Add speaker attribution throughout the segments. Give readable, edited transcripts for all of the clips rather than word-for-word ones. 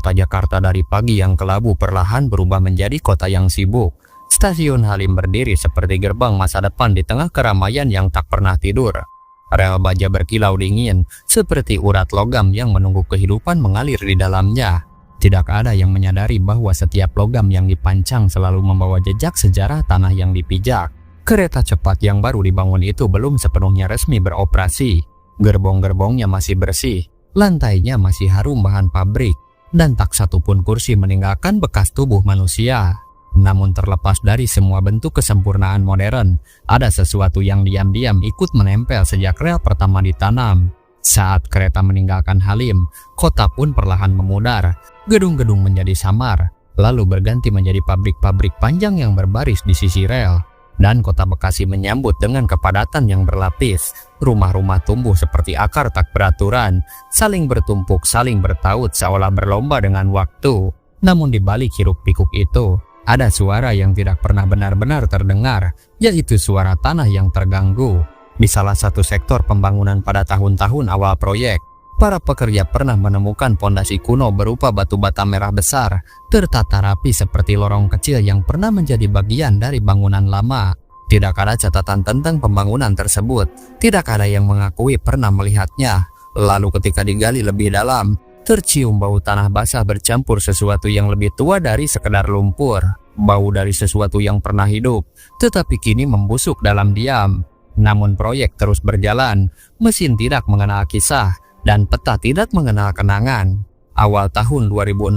Speaker 1: Kota Jakarta dari pagi yang kelabu perlahan berubah menjadi kota yang sibuk. Stasiun Halim berdiri seperti gerbang masa depan di tengah keramaian yang tak pernah tidur. Rel baja berkilau dingin, seperti urat logam yang menunggu kehidupan mengalir di dalamnya. Tidak ada yang menyadari bahwa setiap logam yang dipancang selalu membawa jejak sejarah tanah yang dipijak. Kereta cepat yang baru dibangun itu belum sepenuhnya resmi beroperasi. Gerbong-gerbongnya masih bersih, lantainya masih harum bahan pabrik, dan tak satu pun kursi meninggalkan bekas tubuh manusia. Namun terlepas dari semua bentuk kesempurnaan modern, ada sesuatu yang diam-diam ikut menempel sejak rel pertama ditanam. Saat kereta meninggalkan Halim, kota pun perlahan memudar. Gedung-gedung menjadi samar, lalu berganti menjadi pabrik-pabrik panjang yang berbaris di sisi rel. Dan kota Bekasi menyambut dengan kepadatan yang berlapis. Rumah-rumah tumbuh seperti akar tak beraturan, saling bertumpuk, saling bertaut seolah berlomba dengan waktu. Namun di balik hiruk-pikuk itu, ada suara yang tidak pernah benar-benar terdengar, yaitu suara tanah yang terganggu. Di salah satu sektor pembangunan pada tahun-tahun awal proyek, para pekerja pernah menemukan pondasi kuno berupa batu bata merah besar, tertata rapi seperti lorong kecil yang pernah menjadi bagian dari bangunan lama. Tidak ada catatan tentang pembangunan tersebut, tidak ada yang mengakui pernah melihatnya. Lalu ketika digali lebih dalam, tercium bau tanah basah bercampur sesuatu yang lebih tua dari sekedar lumpur. Bau dari sesuatu yang pernah hidup, tetapi kini membusuk dalam diam. Namun proyek terus berjalan, mesin tidak mengenal kisah, dan peta tidak mengenal kenangan. Awal tahun 2016,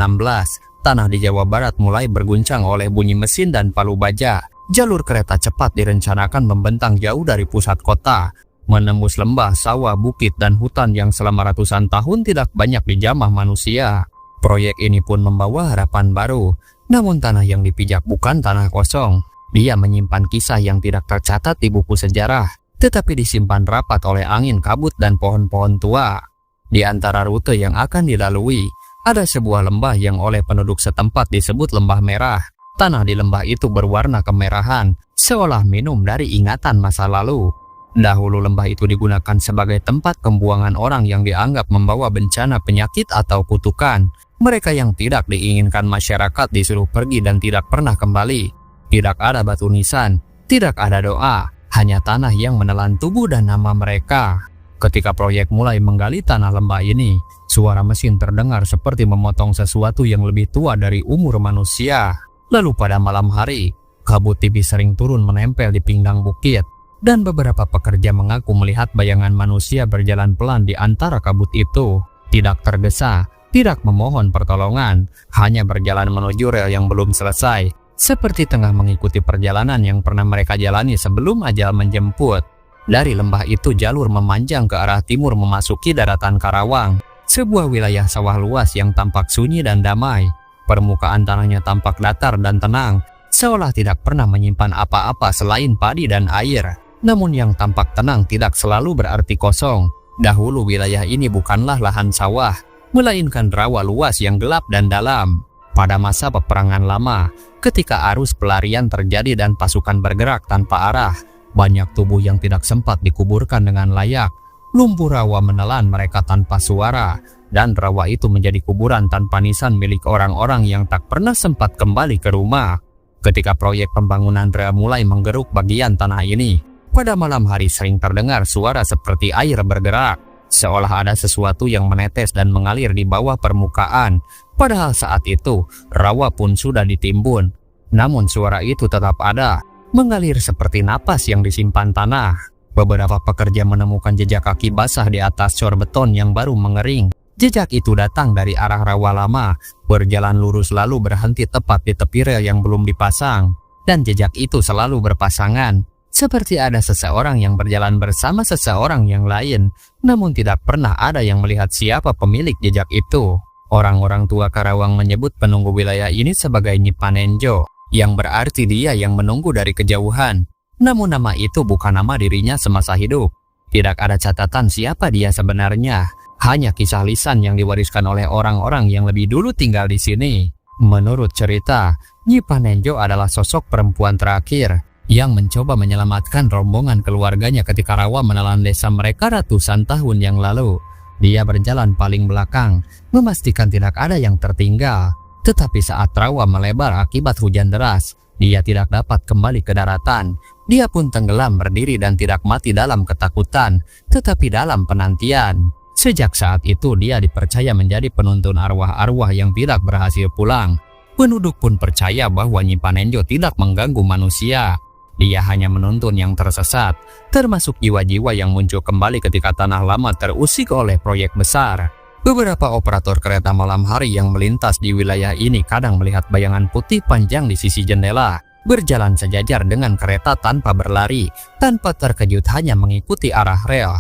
Speaker 1: tanah di Jawa Barat mulai berguncang oleh bunyi mesin dan palu baja. Jalur kereta cepat direncanakan membentang jauh dari pusat kota, menembus lembah, sawah, bukit, dan hutan yang selama ratusan tahun tidak banyak dijamah manusia. Proyek ini pun membawa harapan baru, namun tanah yang dipijak bukan tanah kosong. Dia menyimpan kisah yang tidak tercatat di buku sejarah, tetapi disimpan rapat oleh angin kabut dan pohon-pohon tua. Di antara rute yang akan dilalui, ada sebuah lembah yang oleh penduduk setempat disebut Lembah Merah. Tanah di lembah itu berwarna kemerahan, seolah minum dari ingatan masa lalu. Dahulu lembah itu digunakan sebagai tempat pembuangan orang yang dianggap membawa bencana penyakit atau kutukan. Mereka yang tidak diinginkan masyarakat disuruh pergi dan tidak pernah kembali. Tidak ada batu nisan, tidak ada doa, hanya tanah yang menelan tubuh dan nama mereka. Ketika proyek mulai menggali tanah lembah ini, suara mesin terdengar seperti memotong sesuatu yang lebih tua dari umur manusia. Lalu pada malam hari, kabut tipis sering turun menempel di pinggang bukit, dan beberapa pekerja mengaku melihat bayangan manusia berjalan pelan di antara kabut itu. Tidak tergesa, tidak memohon pertolongan, hanya berjalan menuju rel yang belum selesai. Seperti tengah mengikuti perjalanan yang pernah mereka jalani sebelum ajal menjemput. Dari lembah itu jalur memanjang ke arah timur memasuki daratan Karawang, sebuah wilayah sawah luas yang tampak sunyi dan damai. Permukaan tanahnya tampak datar dan tenang, seolah tidak pernah menyimpan apa-apa selain padi dan air. Namun yang tampak tenang tidak selalu berarti kosong. Dahulu wilayah ini bukanlah lahan sawah, melainkan rawa luas yang gelap dan dalam. Pada masa peperangan lama, ketika arus pelarian terjadi dan pasukan bergerak tanpa arah, banyak tubuh yang tidak sempat dikuburkan dengan layak. Lumpur rawa menelan mereka tanpa suara, dan rawa itu menjadi kuburan tanpa nisan milik orang-orang yang tak pernah sempat kembali ke rumah. Ketika proyek pembangunan rel mulai menggeruk bagian tanah ini, pada malam hari sering terdengar suara seperti air bergerak, seolah ada sesuatu yang menetes dan mengalir di bawah permukaan. Padahal saat itu, rawa pun sudah ditimbun. Namun suara itu tetap ada, mengalir seperti napas yang disimpan tanah. Beberapa pekerja menemukan jejak kaki basah di atas cor beton yang baru mengering. Jejak itu datang dari arah rawa lama, berjalan lurus lalu berhenti tepat di tepi rel yang belum dipasang. Dan jejak itu selalu berpasangan, seperti ada seseorang yang berjalan bersama seseorang yang lain. Namun tidak pernah ada yang melihat siapa pemilik jejak itu. Orang-orang tua Karawang menyebut penunggu wilayah ini sebagai Nyi Panenjo, yang berarti dia yang menunggu dari kejauhan. Namun nama itu bukan nama dirinya semasa hidup. Tidak ada catatan siapa dia sebenarnya, hanya kisah lisan yang diwariskan oleh orang-orang yang lebih dulu tinggal di sini. Menurut cerita, Nyi Panenjo adalah sosok perempuan terakhir yang mencoba menyelamatkan rombongan keluarganya ketika rawa menelan desa mereka ratusan tahun yang lalu. Dia berjalan paling belakang, memastikan tidak ada yang tertinggal. Tetapi saat rawa melebar akibat hujan deras, dia tidak dapat kembali ke daratan. Dia pun tenggelam berdiri dan tidak mati dalam ketakutan, tetapi dalam penantian. Sejak saat itu dia dipercaya menjadi penuntun arwah-arwah yang tidak berhasil pulang. Penduduk pun percaya bahwa Nyi Panenjo tidak mengganggu manusia. Dia hanya menuntun yang tersesat, termasuk jiwa-jiwa yang muncul kembali ketika tanah lama terusik oleh proyek besar. Beberapa operator kereta malam hari yang melintas di wilayah ini kadang melihat bayangan putih panjang di sisi jendela, berjalan sejajar dengan kereta tanpa berlari, tanpa terkejut hanya mengikuti arah rel.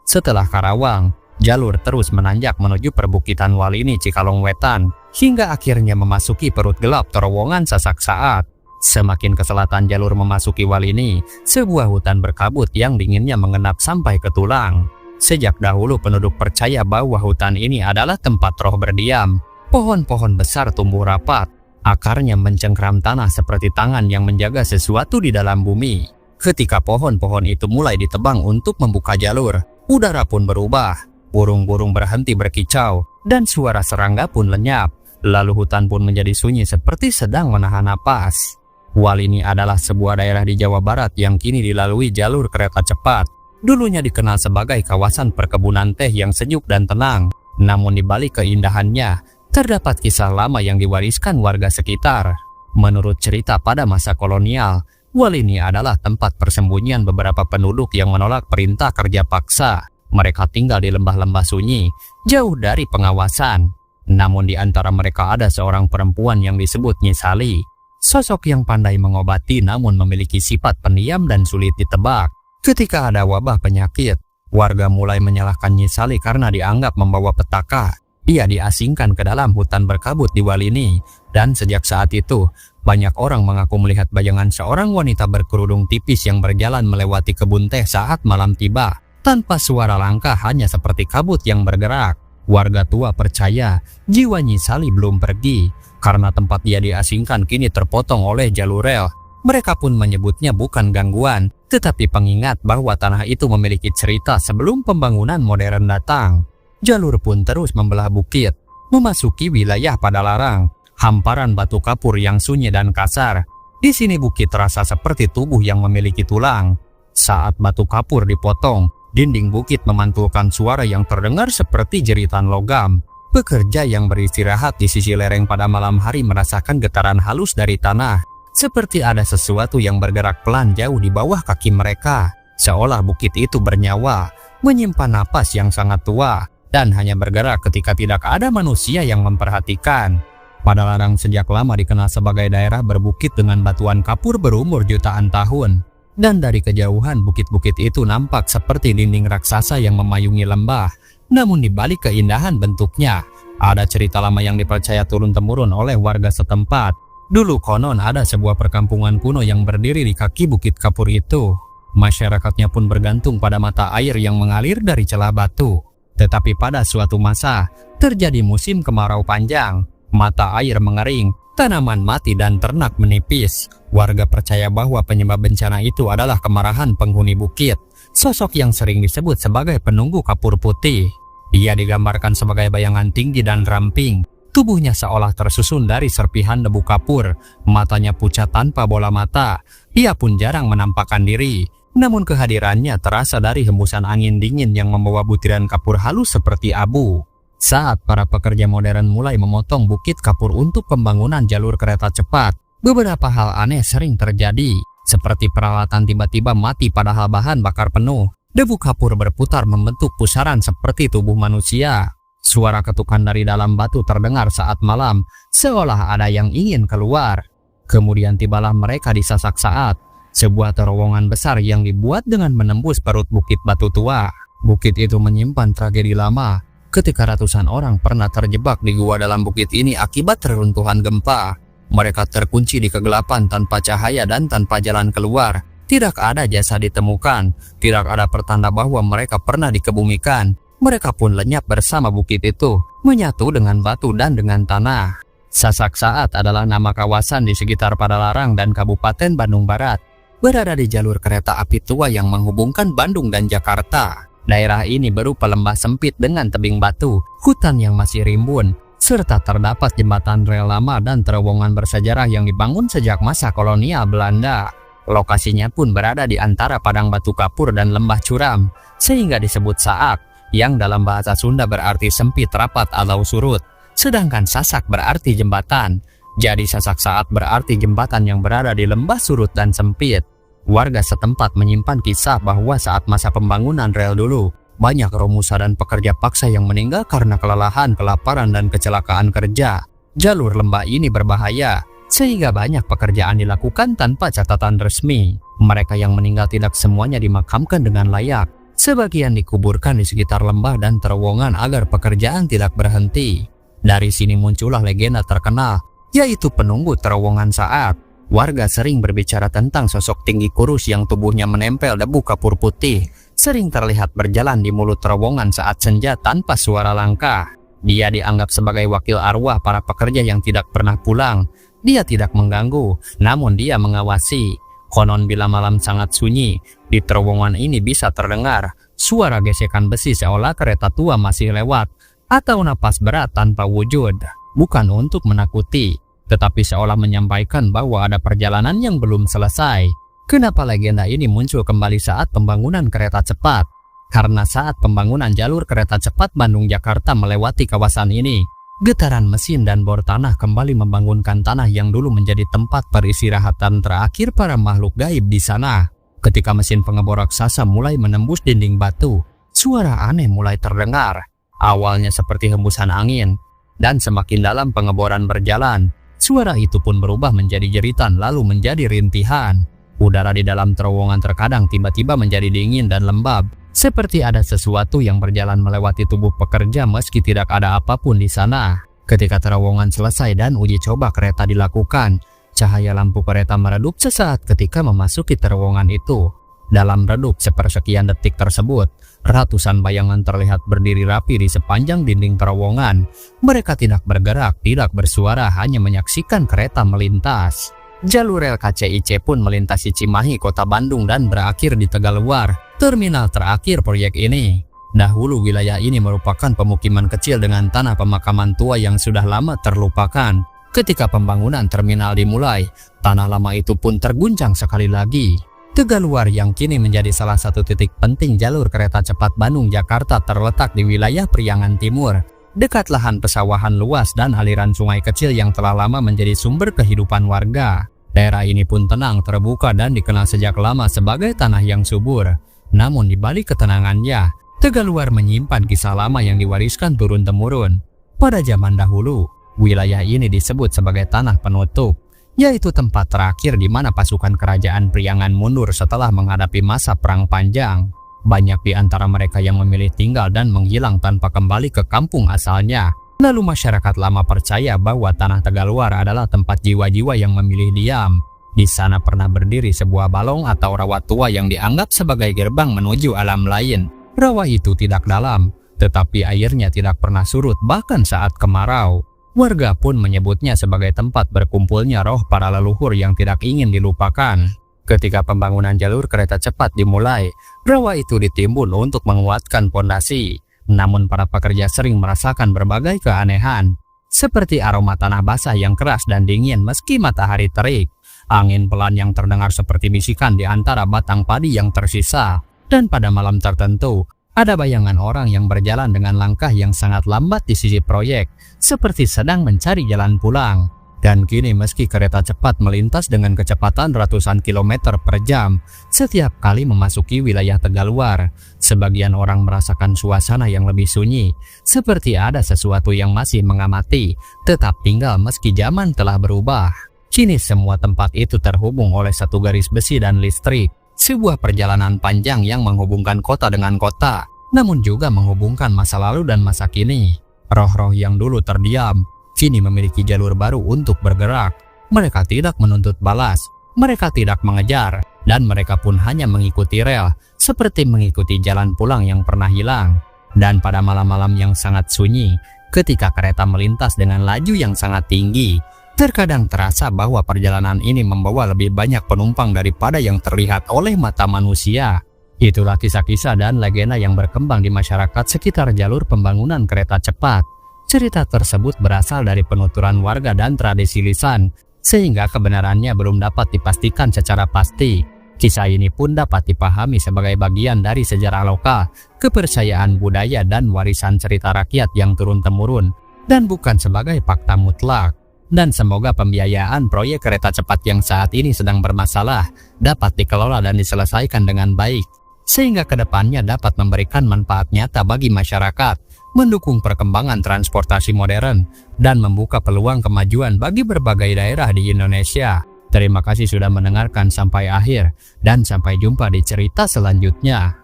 Speaker 1: Setelah Karawang, jalur terus menanjak menuju perbukitan Walini Cikalong Wetan, hingga akhirnya memasuki perut gelap terowongan Sasak Saat. Semakin ke selatan jalur memasuki Walini, sebuah hutan berkabut yang dinginnya mengenap sampai ke tulang. Sejak dahulu penduduk percaya bahwa hutan ini adalah tempat roh berdiam. Pohon-pohon besar tumbuh rapat, akarnya mencengkram tanah seperti tangan yang menjaga sesuatu di dalam bumi. Ketika pohon-pohon itu mulai ditebang untuk membuka jalur, udara pun berubah. Burung-burung berhenti berkicau, dan suara serangga pun lenyap. Lalu hutan pun menjadi sunyi seperti sedang menahan napas. Walini adalah sebuah daerah di Jawa Barat yang kini dilalui jalur kereta cepat. Dulunya dikenal sebagai kawasan perkebunan teh yang sejuk dan tenang. Namun di balik keindahannya, terdapat kisah lama yang diwariskan warga sekitar. Menurut cerita pada masa kolonial, Walini adalah tempat persembunyian beberapa penduduk yang menolak perintah kerja paksa. Mereka tinggal di lembah-lembah sunyi, jauh dari pengawasan. Namun di antara mereka ada seorang perempuan yang disebut Nyi Sali. Sosok yang pandai mengobati namun memiliki sifat pendiam dan sulit ditebak. Ketika ada wabah penyakit, warga mulai menyalahkan Nyi Sali karena dianggap membawa petaka. Ia diasingkan ke dalam hutan berkabut di Walini, dan sejak saat itu, banyak orang mengaku melihat bayangan seorang wanita berkerudung tipis yang berjalan melewati kebun teh saat malam tiba. Tanpa suara langkah, hanya seperti kabut yang bergerak. Warga tua percaya jiwa Nyi Sali belum pergi, karena tempat dia diasingkan kini terpotong oleh jalur rel. Mereka pun menyebutnya bukan gangguan, tetapi pengingat bahwa tanah itu memiliki cerita sebelum pembangunan modern datang. Jalur pun terus membelah bukit, memasuki wilayah Padalarang, hamparan batu kapur yang sunyi dan kasar. Di sini bukit terasa seperti tubuh yang memiliki tulang. Saat batu kapur dipotong, dinding bukit memantulkan suara yang terdengar seperti jeritan logam. Pekerja yang beristirahat di sisi lereng pada malam hari merasakan getaran halus dari tanah, seperti ada sesuatu yang bergerak pelan jauh di bawah kaki mereka, seolah bukit itu bernyawa, menyimpan napas yang sangat tua, dan hanya bergerak ketika tidak ada manusia yang memperhatikan. Padalarang sejak lama dikenal sebagai daerah berbukit dengan batuan kapur berumur jutaan tahun. Dan dari kejauhan bukit-bukit itu nampak seperti dinding raksasa yang memayungi lembah. Namun di balik keindahan bentuknya, ada cerita lama yang dipercaya turun-temurun oleh warga setempat. Dulu konon ada sebuah perkampungan kuno yang berdiri di kaki bukit kapur itu. Masyarakatnya pun bergantung pada mata air yang mengalir dari celah batu. Tetapi pada suatu masa, terjadi musim kemarau panjang. Mata air mengering, tanaman mati dan ternak menipis. Warga percaya bahwa penyebab bencana itu adalah kemarahan penghuni bukit, sosok yang sering disebut sebagai penunggu kapur putih. Dia digambarkan sebagai bayangan tinggi dan ramping. Tubuhnya seolah tersusun dari serpihan debu kapur, matanya pucat tanpa bola mata. Ia pun jarang menampakkan diri, namun kehadirannya terasa dari hembusan angin dingin yang membawa butiran kapur halus seperti abu. Saat para pekerja modern mulai memotong bukit kapur untuk pembangunan jalur kereta cepat, beberapa hal aneh sering terjadi, seperti peralatan tiba-tiba mati padahal bahan bakar penuh. Debu kapur berputar membentuk pusaran seperti tubuh manusia. Suara ketukan dari dalam batu terdengar saat malam, seolah ada yang ingin keluar. Kemudian tibalah mereka di Sasak Saat, sebuah terowongan besar yang dibuat dengan menembus perut bukit batu tua. Bukit itu menyimpan tragedi lama, ketika ratusan orang pernah terjebak di gua dalam bukit ini akibat reruntuhan gempa. Mereka terkunci di kegelapan tanpa cahaya dan tanpa jalan keluar. Tidak ada jasa ditemukan, tidak ada pertanda bahwa mereka pernah dikebumikan. Mereka pun lenyap bersama bukit itu, menyatu dengan batu dan dengan tanah. Sasak Saat adalah nama kawasan di sekitar Padalarang dan Kabupaten Bandung Barat, berada di jalur kereta api tua yang menghubungkan Bandung dan Jakarta. Daerah ini berupa lembah sempit dengan tebing batu, hutan yang masih rimbun, serta terdapat jembatan rel lama dan terowongan bersejarah yang dibangun sejak masa kolonial Belanda. Lokasinya pun berada di antara padang batu kapur dan lembah curam, sehingga disebut Saak, yang dalam bahasa Sunda berarti sempit, rapat, atau surut. Sedangkan Sasak berarti jembatan. Jadi Sasak Saat berarti jembatan yang berada di lembah surut dan sempit. Warga setempat menyimpan kisah bahwa saat masa pembangunan rel dulu, banyak romusa dan pekerja paksa yang meninggal karena kelelahan, kelaparan, dan kecelakaan kerja. Jalur lembah ini berbahaya, sehingga banyak pekerjaan dilakukan tanpa catatan resmi. Mereka yang meninggal tidak semuanya dimakamkan dengan layak. Sebagian dikuburkan di sekitar lembah dan terowongan agar pekerjaan tidak berhenti. Dari sini muncullah legenda terkenal, yaitu penunggu terowongan Saat. Warga sering berbicara tentang sosok tinggi kurus yang tubuhnya menempel debu kapur putih, sering terlihat berjalan di mulut terowongan saat senja tanpa suara langkah. Dia dianggap sebagai wakil arwah para pekerja yang tidak pernah pulang. Dia tidak mengganggu, namun dia mengawasi. Konon bila malam sangat sunyi, di terowongan ini bisa terdengar suara gesekan besi seolah kereta tua masih lewat, atau napas berat tanpa wujud, bukan untuk menakuti, tetapi seolah menyampaikan bahwa ada perjalanan yang belum selesai. Kenapa legenda ini muncul kembali saat pembangunan kereta cepat? Karena saat pembangunan jalur kereta cepat Bandung-Jakarta melewati kawasan ini, getaran mesin dan bor tanah kembali membangunkan tanah yang dulu menjadi tempat peristirahatan terakhir para makhluk gaib di sana. Ketika mesin pengebor raksasa mulai menembus dinding batu, suara aneh mulai terdengar. Awalnya seperti hembusan angin, dan semakin dalam pengeboran berjalan, suara itu pun berubah menjadi jeritan lalu menjadi rintihan. Udara di dalam terowongan terkadang tiba-tiba menjadi dingin dan lembab, seperti ada sesuatu yang berjalan melewati tubuh pekerja meski tidak ada apapun di sana. Ketika terowongan selesai dan uji coba kereta dilakukan, cahaya lampu kereta meredup sesaat ketika memasuki terowongan itu. Dalam redup sepersekian detik tersebut, ratusan bayangan terlihat berdiri rapi di sepanjang dinding terowongan. Mereka tidak bergerak, tidak bersuara, hanya menyaksikan kereta melintas. Jalur rel KCIC pun melintasi Cimahi, Kota Bandung, dan berakhir di Tegaluar, terminal terakhir proyek ini. Dahulu wilayah ini merupakan pemukiman kecil dengan tanah pemakaman tua yang sudah lama terlupakan. Ketika pembangunan terminal dimulai, tanah lama itu pun terguncang sekali lagi. Tegaluar yang kini menjadi salah satu titik penting jalur kereta cepat Bandung-Jakarta terletak di wilayah Priangan Timur, dekat lahan pesawahan luas dan aliran sungai kecil yang telah lama menjadi sumber kehidupan warga. Daerah ini pun tenang, terbuka, dan dikenal sejak lama sebagai tanah yang subur. Namun di balik ketenangannya, Tegaluar menyimpan kisah lama yang diwariskan turun-temurun. Pada zaman dahulu, wilayah ini disebut sebagai tanah penutup, yaitu tempat terakhir di mana pasukan kerajaan Priangan mundur setelah menghadapi masa perang panjang. Banyak di antara mereka yang memilih tinggal dan menghilang tanpa kembali ke kampung asalnya. Lalu masyarakat lama percaya bahwa tanah Tegaluar adalah tempat jiwa-jiwa yang memilih diam. Di sana pernah berdiri sebuah balong atau rawa tua yang dianggap sebagai gerbang menuju alam lain. Rawa itu tidak dalam, tetapi airnya tidak pernah surut bahkan saat kemarau. Warga pun menyebutnya sebagai tempat berkumpulnya roh para leluhur yang tidak ingin dilupakan. Ketika pembangunan jalur kereta cepat dimulai, rawa itu ditimbun untuk menguatkan pondasi. Namun para pekerja sering merasakan berbagai keanehan, seperti aroma tanah basah yang keras dan dingin meski matahari terik, angin pelan yang terdengar seperti bisikan di antara batang padi yang tersisa, dan pada malam tertentu, ada bayangan orang yang berjalan dengan langkah yang sangat lambat di sisi proyek, seperti sedang mencari jalan pulang. Dan kini meski kereta cepat melintas dengan kecepatan ratusan kilometer per jam setiap kali memasuki wilayah Tegaluar, sebagian orang merasakan suasana yang lebih sunyi, seperti ada sesuatu yang masih mengamati, tetap tinggal meski zaman telah berubah. Kini semua tempat itu terhubung oleh satu garis besi dan listrik, sebuah perjalanan panjang yang menghubungkan kota dengan kota, namun juga menghubungkan masa lalu dan masa kini. Roh-roh yang dulu terdiam, kini memiliki jalur baru untuk bergerak. Mereka tidak menuntut balas, mereka tidak mengejar, dan mereka pun hanya mengikuti rel, seperti mengikuti jalan pulang yang pernah hilang. Dan pada malam-malam yang sangat sunyi, ketika kereta melintas dengan laju yang sangat tinggi, terkadang terasa bahwa perjalanan ini membawa lebih banyak penumpang daripada yang terlihat oleh mata manusia. Itulah kisah-kisah dan legenda yang berkembang di masyarakat sekitar jalur pembangunan kereta cepat. Cerita tersebut berasal dari penuturan warga dan tradisi lisan, sehingga kebenarannya belum dapat dipastikan secara pasti. Kisah ini pun dapat dipahami sebagai bagian dari sejarah lokal, kepercayaan budaya dan warisan cerita rakyat yang turun-temurun, dan bukan sebagai fakta mutlak. Dan semoga pembiayaan proyek kereta cepat yang saat ini sedang bermasalah dapat dikelola dan diselesaikan dengan baik, sehingga kedepannya dapat memberikan manfaat nyata bagi masyarakat, mendukung perkembangan transportasi modern, dan membuka peluang kemajuan bagi berbagai daerah di Indonesia. Terima kasih sudah mendengarkan sampai akhir, dan sampai jumpa di cerita selanjutnya.